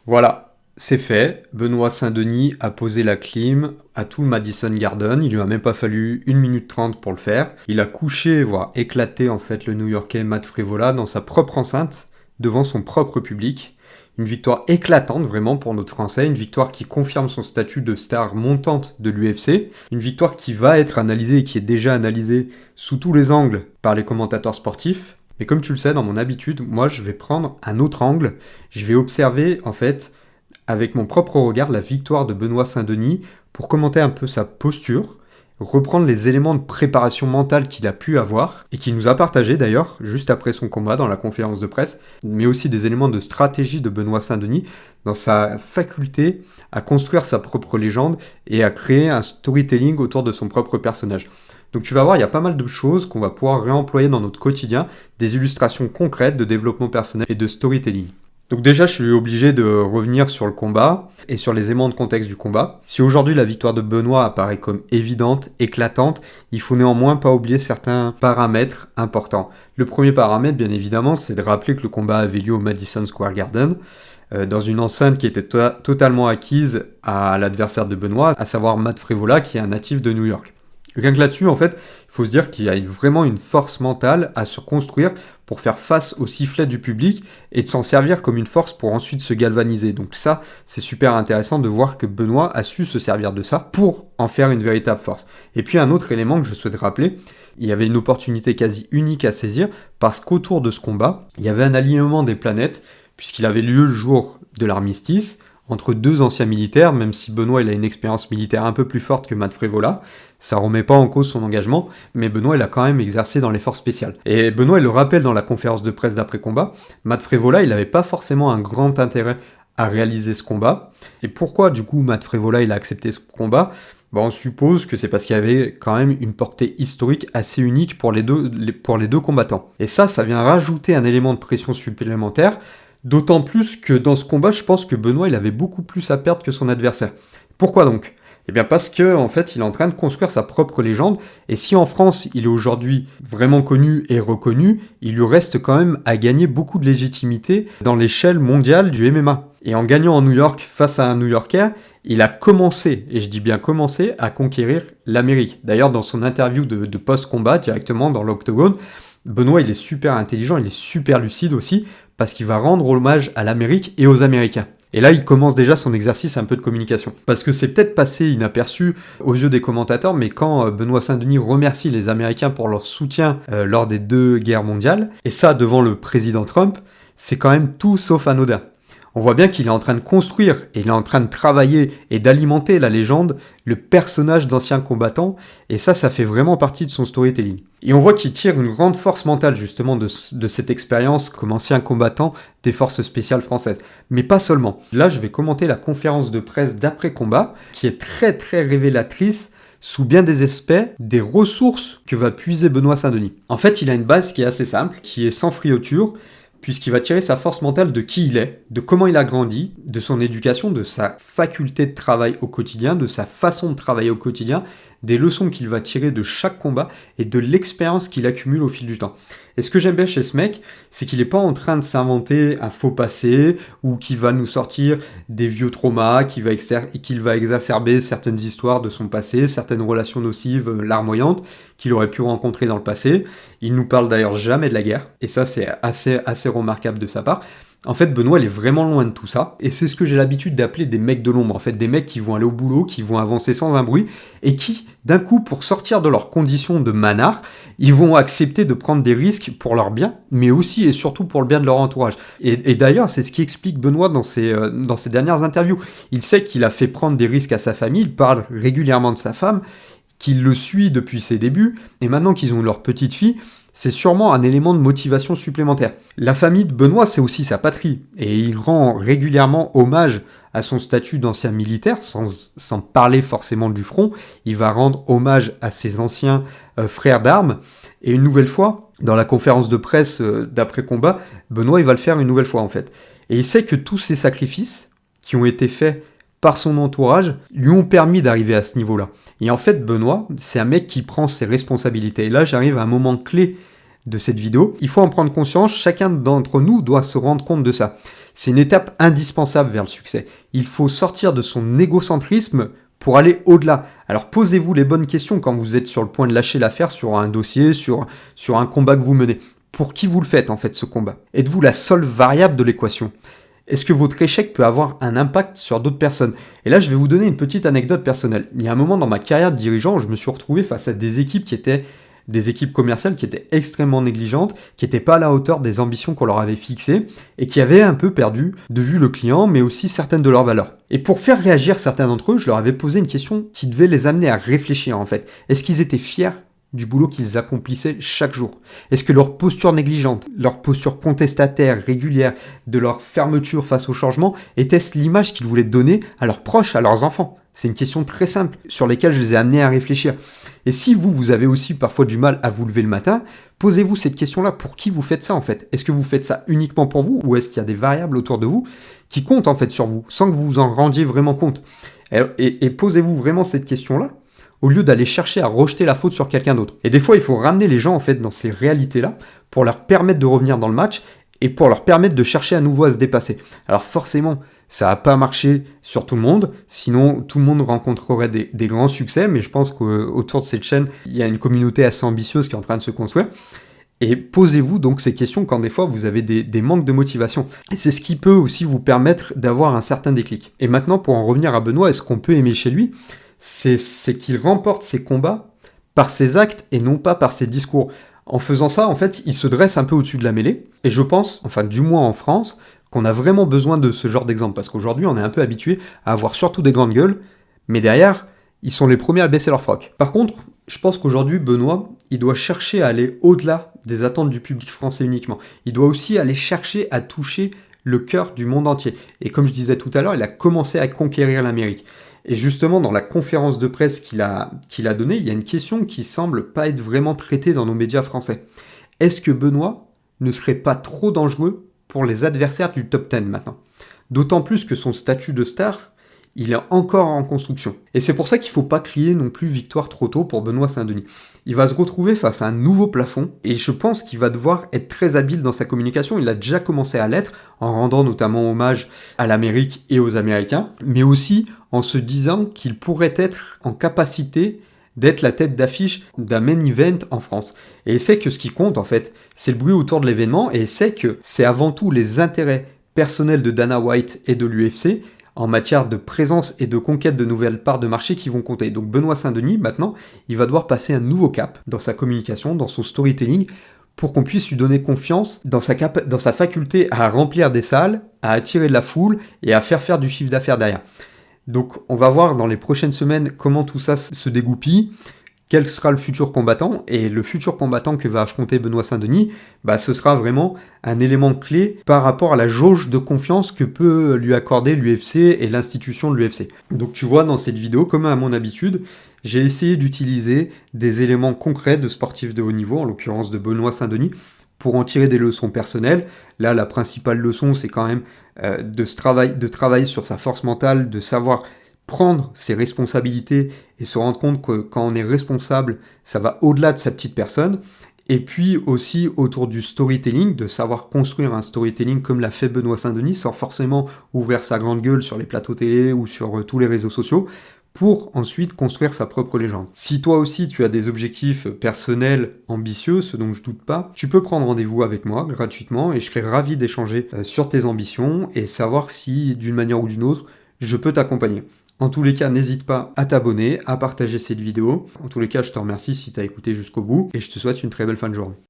Voilà, c'est fait. Benoît Saint-Denis a posé la clim à tout le Madison Garden. Il lui a même pas fallu 1 minute 30 pour le faire. Il a couché, voire éclaté en fait le New-Yorkais Matt Frevola dans sa propre enceinte, devant son propre public. Une victoire éclatante vraiment pour notre Français, une victoire qui confirme son statut de star montante de l'UFC, une victoire qui va être analysée et qui est déjà analysée sous tous les angles par les commentateurs sportifs. Mais comme tu le sais, dans mon habitude, moi je vais prendre un autre angle. Je vais observer en fait avec mon propre regard la victoire de Benoît Saint-Denis pour commenter un peu sa posture, reprendre les éléments de préparation mentale qu'il a pu avoir et qu'il nous a partagé d'ailleurs juste après son combat dans la conférence de presse, mais aussi des éléments de stratégie de Benoît Saint-Denis dans sa faculté à construire sa propre légende et à créer un storytelling autour de son propre personnage. Donc tu vas voir, il y a pas mal de choses qu'on va pouvoir réemployer dans notre quotidien, des illustrations concrètes de développement personnel et de storytelling. Donc déjà, je suis obligé de revenir sur le combat et sur les éléments de contexte du combat. Si aujourd'hui la victoire de Benoît apparaît comme évidente, éclatante, il faut néanmoins pas oublier certains paramètres importants. Le premier paramètre, bien évidemment, c'est de rappeler que le combat avait lieu au Madison Square Garden, dans une enceinte qui était totalement acquise à l'adversaire de Benoît, à savoir Matt Frevola, qui est un natif de New York. Rien que là-dessus, en fait, il faut se dire qu'il y a vraiment une force mentale à se construire pour faire face au sifflet du public et de s'en servir comme une force pour ensuite se galvaniser. Donc ça, c'est super intéressant de voir que Benoît a su se servir de ça pour en faire une véritable force. Et puis un autre élément que je souhaite rappeler, il y avait une opportunité quasi unique à saisir parce qu'autour de ce combat, il y avait un alignement des planètes puisqu'il avait lieu le jour de l'armistice, entre deux anciens militaires, même si Benoît il a une expérience militaire un peu plus forte que Matt Frevola, ça remet pas en cause son engagement, mais Benoît il a quand même exercé dans les forces spéciales. Et Benoît il le rappelle dans la conférence de presse d'après-combat, Matt Frevola il n'avait pas forcément un grand intérêt à réaliser ce combat. Et pourquoi du coup Matt Frevola il a accepté ce combat ? On suppose que c'est parce qu'il y avait quand même une portée historique assez unique pour les deux combattants. Et ça vient rajouter un élément de pression supplémentaire. D'autant plus que dans ce combat, je pense que Benoît il avait beaucoup plus à perdre que son adversaire. Pourquoi donc ? Eh bien parce que en fait, il est en train de construire sa propre légende, et si en France il est aujourd'hui vraiment connu et reconnu, il lui reste quand même à gagner beaucoup de légitimité dans l'échelle mondiale du MMA. Et en gagnant en New York face à un New-Yorkais, il a commencé, et je dis bien commencé, à conquérir l'Amérique. D'ailleurs, dans son interview de post-combat, directement dans l'Octogone, Benoît il est super intelligent, il est super lucide aussi, parce qu'il va rendre hommage à l'Amérique et aux Américains. Et là, il commence déjà son exercice un peu de communication. Parce que c'est peut-être passé inaperçu aux yeux des commentateurs, mais quand Benoît Saint-Denis remercie les Américains pour leur soutien lors des 2 guerres mondiales, et ça devant le président Trump, c'est quand même tout sauf anodin. On voit bien qu'il est en train de construire, et il est en train de travailler et d'alimenter la légende, le personnage d'ancien combattant, et ça fait vraiment partie de son storytelling. Et on voit qu'il tire une grande force mentale justement de cette expérience comme ancien combattant des forces spéciales françaises. Mais pas seulement. Là, je vais commenter la conférence de presse d'après-combat, qui est très très révélatrice sous bien des aspects, des ressources que va puiser Benoît Saint-Denis. En fait, il a une base qui est assez simple, qui est sans friauture, puisqu'il va tirer sa force mentale de qui il est, de comment il a grandi, de son éducation, de sa faculté de travail au quotidien, de sa façon de travailler au quotidien, des leçons qu'il va tirer de chaque combat et de l'expérience qu'il accumule au fil du temps. Et ce que j'aime bien chez ce mec, c'est qu'il n'est pas en train de s'inventer un faux passé ou qu'il va nous sortir des vieux traumas, qu'il va exacerber certaines histoires de son passé, certaines relations nocives, larmoyantes qu'il aurait pu rencontrer dans le passé. Il nous parle d'ailleurs jamais de la guerre, et ça c'est assez remarquable de sa part. En fait, Benoît, il est vraiment loin de tout ça, et c'est ce que j'ai l'habitude d'appeler des mecs de l'ombre, en fait, des mecs qui vont aller au boulot, qui vont avancer sans un bruit, et qui, d'un coup, pour sortir de leurs conditions de manard, ils vont accepter de prendre des risques pour leur bien, mais aussi et surtout pour le bien de leur entourage. Et d'ailleurs, c'est ce qui explique Benoît dans ses dernières interviews. Il sait qu'il a fait prendre des risques à sa famille, il parle régulièrement de sa femme, qu'il le suit depuis ses débuts, et maintenant qu'ils ont leur petite fille, c'est sûrement un élément de motivation supplémentaire. La famille de Benoît, c'est aussi sa patrie, et il rend régulièrement hommage à son statut d'ancien militaire, sans parler forcément du front. Il va rendre hommage à ses anciens frères d'armes, et une nouvelle fois, dans la conférence de presse d'après-combat, Benoît il va le faire une nouvelle fois en fait. Et il sait que tous ces sacrifices qui ont été faits par son entourage, lui ont permis d'arriver à ce niveau-là. Et en fait, Benoît, c'est un mec qui prend ses responsabilités. Et là, j'arrive à un moment clé de cette vidéo. Il faut en prendre conscience, chacun d'entre nous doit se rendre compte de ça. C'est une étape indispensable vers le succès. Il faut sortir de son égocentrisme pour aller au-delà. Alors posez-vous les bonnes questions quand vous êtes sur le point de lâcher l'affaire sur un dossier, sur un combat que vous menez. Pour qui vous le faites en fait ce combat? Êtes-vous la seule variable de l'équation? Est-ce que votre échec peut avoir un impact sur d'autres personnes? Et là, je vais vous donner une petite anecdote personnelle. Il y a un moment dans ma carrière de dirigeant où je me suis retrouvé face à des équipes qui étaient des équipes commerciales qui étaient extrêmement négligentes, qui n'étaient pas à la hauteur des ambitions qu'on leur avait fixées et qui avaient un peu perdu de vue le client, mais aussi certaines de leurs valeurs. Et pour faire réagir certains d'entre eux, je leur avais posé une question qui devait les amener à réfléchir en fait. Est-ce qu'ils étaient fiers du boulot qu'ils accomplissaient chaque jour? Est-ce que leur posture négligente, leur posture contestataire régulière, de leur fermeture face au changement, était-ce l'image qu'ils voulaient donner à leurs proches, à leurs enfants? C'est une question très simple sur laquelle je les ai amenés à réfléchir. Et si vous avez aussi parfois du mal à vous lever le matin, posez-vous cette question-là. Pour qui vous faites ça en fait? Est-ce que vous faites ça uniquement pour vous ou est-ce qu'il y a des variables autour de vous qui comptent en fait sur vous sans que vous vous en rendiez vraiment compte? Et posez-vous vraiment cette question-là au lieu d'aller chercher à rejeter la faute sur quelqu'un d'autre. Et des fois, il faut ramener les gens en fait dans ces réalités-là pour leur permettre de revenir dans le match et pour leur permettre de chercher à nouveau à se dépasser. Alors forcément, ça n'a pas marché sur tout le monde, sinon tout le monde rencontrerait des grands succès, mais je pense qu'autour de cette chaîne, il y a une communauté assez ambitieuse qui est en train de se construire. Et posez-vous donc ces questions quand des fois vous avez des manques de motivation. Et c'est ce qui peut aussi vous permettre d'avoir un certain déclic. Et maintenant, pour en revenir à Benoît, est-ce qu'on peut aimer chez lui? C'est qu'il remporte ses combats par ses actes et non pas par ses discours. En faisant ça, en fait, il se dresse un peu au-dessus de la mêlée. Et je pense, enfin du moins en France, qu'on a vraiment besoin de ce genre d'exemple. Parce qu'aujourd'hui, on est un peu habitué à avoir surtout des grandes gueules, mais derrière, ils sont les premiers à baisser leur froc. Par contre, je pense qu'aujourd'hui, Benoît, il doit chercher à aller au-delà des attentes du public français uniquement. Il doit aussi aller chercher à toucher le cœur du monde entier. Et comme je disais tout à l'heure, il a commencé à conquérir l'Amérique. Et justement, dans la conférence de presse qu'il a donnée, il y a une question qui semble pas être vraiment traitée dans nos médias français. Est-ce que Benoît ne serait pas trop dangereux pour les adversaires du top 10 maintenant? D'autant plus que son statut de star, il est encore en construction. Et c'est pour ça qu'il ne faut pas crier non plus victoire trop tôt pour Benoît Saint-Denis. Il va se retrouver face à un nouveau plafond, et je pense qu'il va devoir être très habile dans sa communication. Il a déjà commencé à l'être, en rendant notamment hommage à l'Amérique et aux Américains, mais aussi en se disant qu'il pourrait être en capacité d'être la tête d'affiche d'un main event en France. Et il sait que ce qui compte, en fait, c'est le bruit autour de l'événement, et il sait que c'est avant tout les intérêts personnels de Dana White et de l'UFC en matière de présence et de conquête de nouvelles parts de marché qui vont compter. Donc Benoît Saint-Denis, maintenant, il va devoir passer un nouveau cap dans sa communication, dans son storytelling, pour qu'on puisse lui donner confiance dans sa faculté à remplir des salles, à attirer de la foule et à faire du chiffre d'affaires derrière. Donc on va voir dans les prochaines semaines comment tout ça se dégoupille, quel sera le futur combattant, et le futur combattant que va affronter Benoît Saint-Denis, ce sera vraiment un élément clé par rapport à la jauge de confiance que peut lui accorder l'UFC et l'institution de l'UFC. Donc tu vois, dans cette vidéo, comme à mon habitude, j'ai essayé d'utiliser des éléments concrets de sportifs de haut niveau, en l'occurrence de Benoît Saint-Denis, pour en tirer des leçons personnelles. Là, la principale leçon, c'est quand même de travailler sur sa force mentale, de savoir prendre ses responsabilités et se rendre compte que quand on est responsable, ça va au-delà de sa petite personne. Et puis aussi autour du storytelling, de savoir construire un storytelling comme l'a fait Benoît Saint-Denis, sans forcément ouvrir sa grande gueule sur les plateaux télé ou sur tous les réseaux sociaux, pour ensuite construire sa propre légende. Si toi aussi tu as des objectifs personnels ambitieux, ce dont je doute pas, tu peux prendre rendez-vous avec moi gratuitement et je serai ravi d'échanger sur tes ambitions et savoir si d'une manière ou d'une autre, je peux t'accompagner. En tous les cas, n'hésite pas à t'abonner, à partager cette vidéo. En tous les cas, je te remercie si tu as écouté jusqu'au bout et je te souhaite une très belle fin de journée.